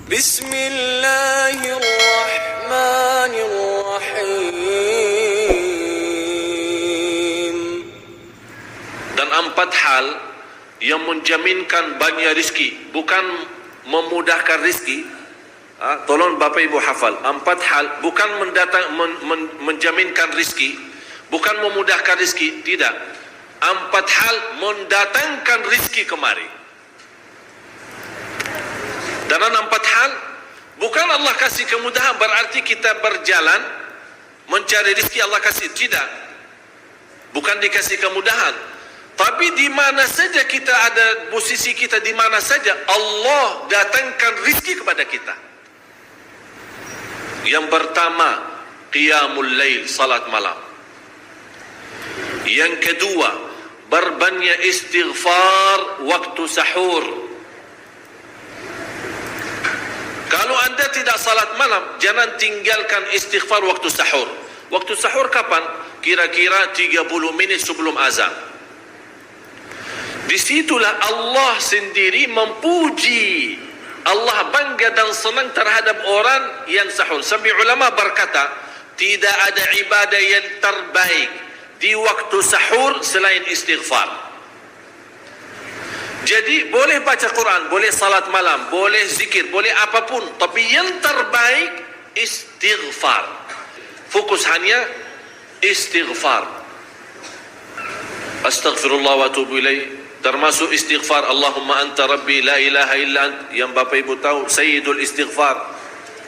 Bismillahirrahmanirrahim. Dan 4 hal yang menjaminkan banyak rizki, bukan memudahkan rizki. Tolong Bapak Ibu hafal. 4 hal bukan menjaminkan rizki, bukan memudahkan rizki, tidak. 4 hal mendatangkan rizki kemari. Dan 4 hal bukan Allah kasih kemudahan berarti kita berjalan mencari rizki Allah kasih, tidak. Bukan dikasih kemudahan, tapi di mana saja kita ada, posisi kita di mana saja, Allah datangkan rizki kepada kita. Yang pertama, qiyamul lail, salat malam. Yang kedua, berbanyak istighfar waktu sahur. Kalau anda tidak salat malam, jangan tinggalkan istighfar waktu sahur. Waktu sahur kapan? Kira-kira 30 menit sebelum azan. Disitulah Allah sendiri memuji, Allah bangga dan senang terhadap orang yang sahur. Sampai ulama berkata, tidak ada ibadah yang terbaik di waktu sahur selain istighfar. Jadi boleh baca Quran, boleh salat malam, boleh zikir, boleh apapun, tapi yang terbaik istighfar. Fokus hanya istighfar. Astaghfirullah wa atubu ilaih. Termasuk istighfar Allahumma anta rabbi la ilaha illa ant, yang Bapak Ibu tahu sayyidul istighfar,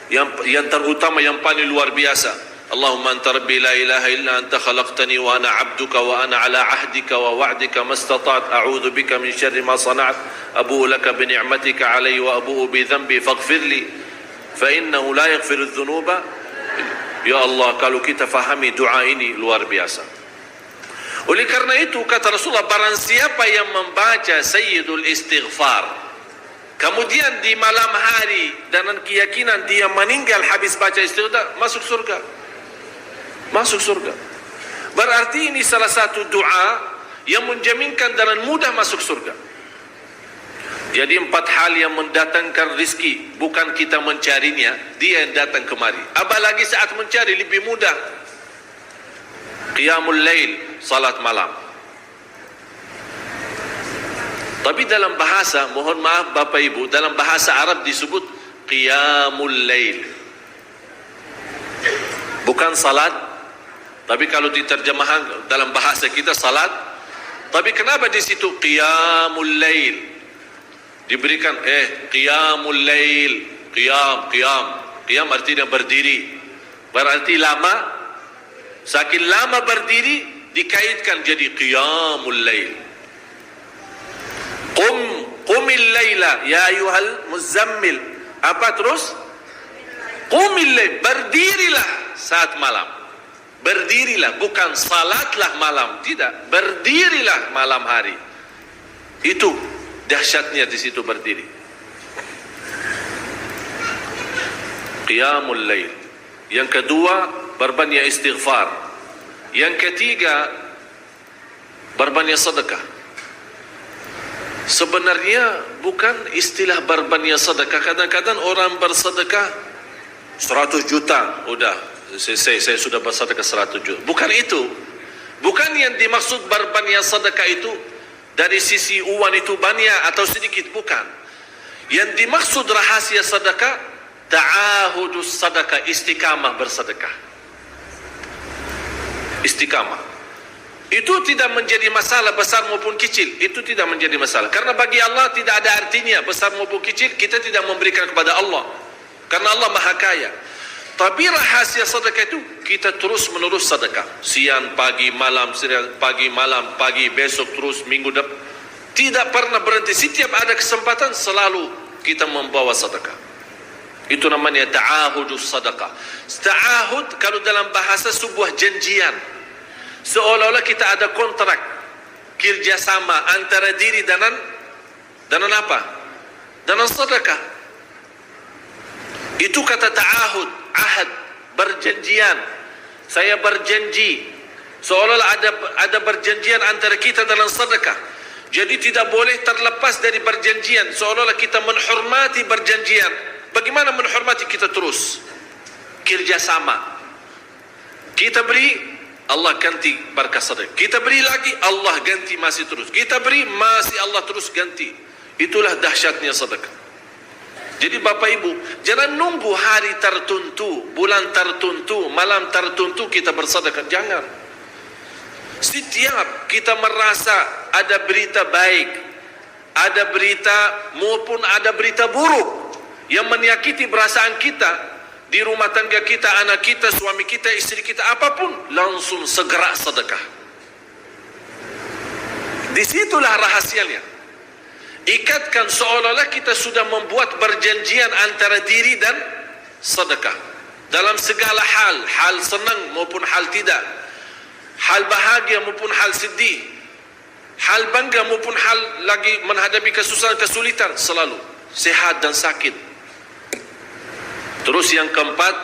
yang terutama, yang paling luar biasa. Allahumma anta rabbi la ilaha illa anta khalaqtani wa ana abduka wa ana ala ahdika wa wa'dika mastata'at a'udzu bika min syarri ma sana'at abu'u laka bi ni'matika alayya wa abu'u bi dhanbi faghfirli fa innahu la yaghfiru dzunuba. Ya Allah, kalau kita fahami doa ini luar biasa. Oleh karena itu kata Rasulullah, barang siapa yang membaca sayyidul istighfar, kemudian di malam hari dengan keyakinan dia meninggal habis baca istighfar, masuk surga. Masuk surga. Berarti ini salah satu doa yang menjaminkan dengan mudah masuk surga. Jadi 4 hal yang mendatangkan rizki, bukan kita mencarinya, dia yang datang kemari. Apalagi saat mencari lebih mudah. Qiyamul lail, salat malam. Tapi dalam bahasa, mohon maaf Bapak Ibu, dalam bahasa Arab disebut qiyamul lail, bukan salat. Tapi kalau diterjemahkan dalam bahasa kita salat. Tapi kenapa di situ qiyamul lail diberikan qiyamul lail, qiyam artinya berdiri, berarti lama. Saking lama berdiri dikaitkan jadi qiyamul lail. Qumil laila ya ayyuhal muzammil. Apa terus? Qumil lail, berdirilah saat malam. Berdirilah, bukan salatlah malam, tidak. Berdirilah malam hari. Itu dahsyatnya di situ berdiri. Qiyamul lail. Yang kedua, berbanyak istighfar. Yang ketiga, berbanyak sedekah. Sebenarnya bukan istilah berbanyak sedekah. Kadang-kadang orang bersedekah 100 juta, udah saya sudah bersedekah 100 juta. Bukan itu. Bukan yang dimaksud berbanyak sedekah itu dari sisi uang itu banyak atau sedikit, bukan. Yang dimaksud rahasia sedekah, ta'ahudus sedekah, istiqamah bersedekah. Istiqamah itu tidak menjadi masalah besar maupun kecil. Itu tidak menjadi masalah, karena bagi Allah tidak ada artinya besar maupun kecil. Kita tidak memberikan kepada Allah karena Allah Maha Kaya. Tapi rahasia sedekah itu kita terus menerus sedekah, siang pagi malam, siang pagi malam, pagi besok terus, minggu depan, tidak pernah berhenti. Setiap ada kesempatan selalu kita membawa sedekah. Itu namanya ta'ahudus sedekah. Ta'ahud kalau dalam bahasa sebuah janjian, seolah-olah kita ada kontrak kerjasama antara diri dengan apa? Dengan sedekah. Itu kata ta'ahud, ahad, berjanjian. Saya berjanji, seolah-olah ada berjanjian antara kita dalam sedekah. Jadi tidak boleh terlepas dari perjanjian, seolah-olah kita menghormati perjanjian. Bagaimana menghormati? Kita terus kerjasama. Kita beri, Allah ganti berkah sedekah. Kita beri lagi, Allah ganti masih terus. Kita beri, masih Allah terus ganti. Itulah dahsyatnya sedekah. Jadi Bapak Ibu, jangan nunggu hari tertentu, bulan tertentu, malam tertentu kita bersedekah. Jangan. Setiap kita merasa ada berita baik, ada berita maupun ada berita buruk yang menyakiti perasaan kita di rumah tangga kita, anak kita, suami kita, istri kita, apapun, langsung segera sedekah. Disitulah rahasianya. Ikatkan seolah-olah kita sudah membuat perjanjian antara diri dan sedekah dalam segala hal, hal senang maupun hal tidak, hal bahagia maupun hal sedih, hal bangga maupun hal lagi menghadapi kesusahan, kesulitan, selalu sehat dan sakit. Terus yang keempat,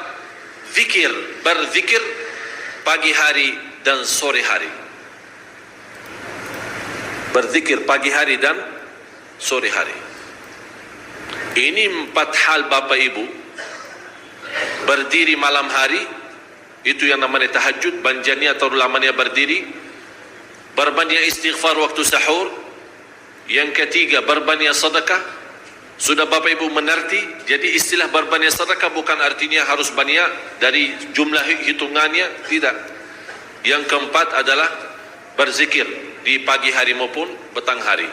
zikir, berzikir pagi hari dan sore hari. Berzikir pagi hari dan sore hari. Ini 4 hal Bapak Ibu. Berdiri malam hari, itu yang namanya tahajud, banjani atau lamanya berdiri. Berbanyak istighfar waktu sahur. Yang ketiga, berbanyak sedekah. Sudah Bapak Ibu mengerti? Jadi istilah berbanyak sedekah bukan artinya harus banyak dari jumlah hitungannya, tidak. Yang keempat adalah berzikir di pagi hari maupun petang hari.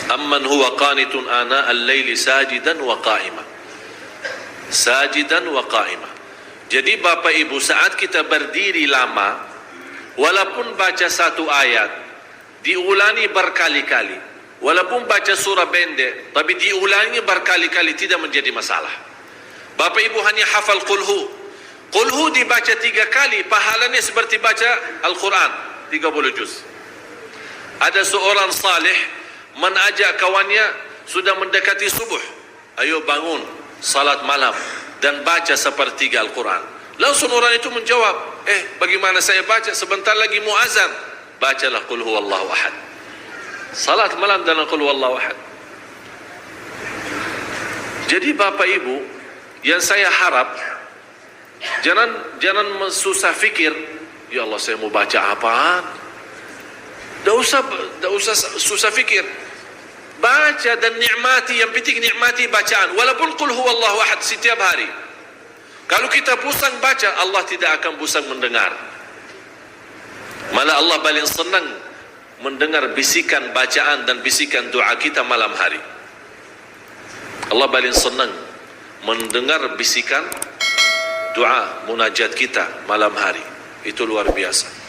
Amman huwa qanitun ana al-laili sajidan wa qa'ima. Sajidan wa qa'ima. Jadi Bapak Ibu, saat kita berdiri lama, walaupun baca satu ayat, diulangi berkali-kali. Walaupun baca surah pendek, tapi diulangi berkali-kali, tidak menjadi masalah. Bapak Ibu hanya hafal qulhu. Qulhu dibaca 3 kali, pahalanya seperti baca Al-Quran 30 juz. Ada seorang salih mengajak kawannya, sudah mendekati subuh, ayo bangun salat malam dan baca sepertiga Al-Quran. Langsung orang itu menjawab, bagaimana saya baca? Sebentar lagi muazan. Bacalah qul huwallahu ahad. Salat malam dan qul huwallahu ahad. Jadi Bapak Ibu, yang saya harap, jangan susah fikir, ya Allah saya mau baca apaan? Tak usah susah fikir. Baca dan nikmati, yang penting nikmati bacaan. Walaupun qul huwallahu ahad setiap hari. Kalau kita pusing baca, Allah tidak akan pusing mendengar. Malah Allah paling senang mendengar bisikan bacaan dan bisikan doa kita malam hari. Allah paling senang mendengar bisikan doa munajat kita malam hari. Itu luar biasa.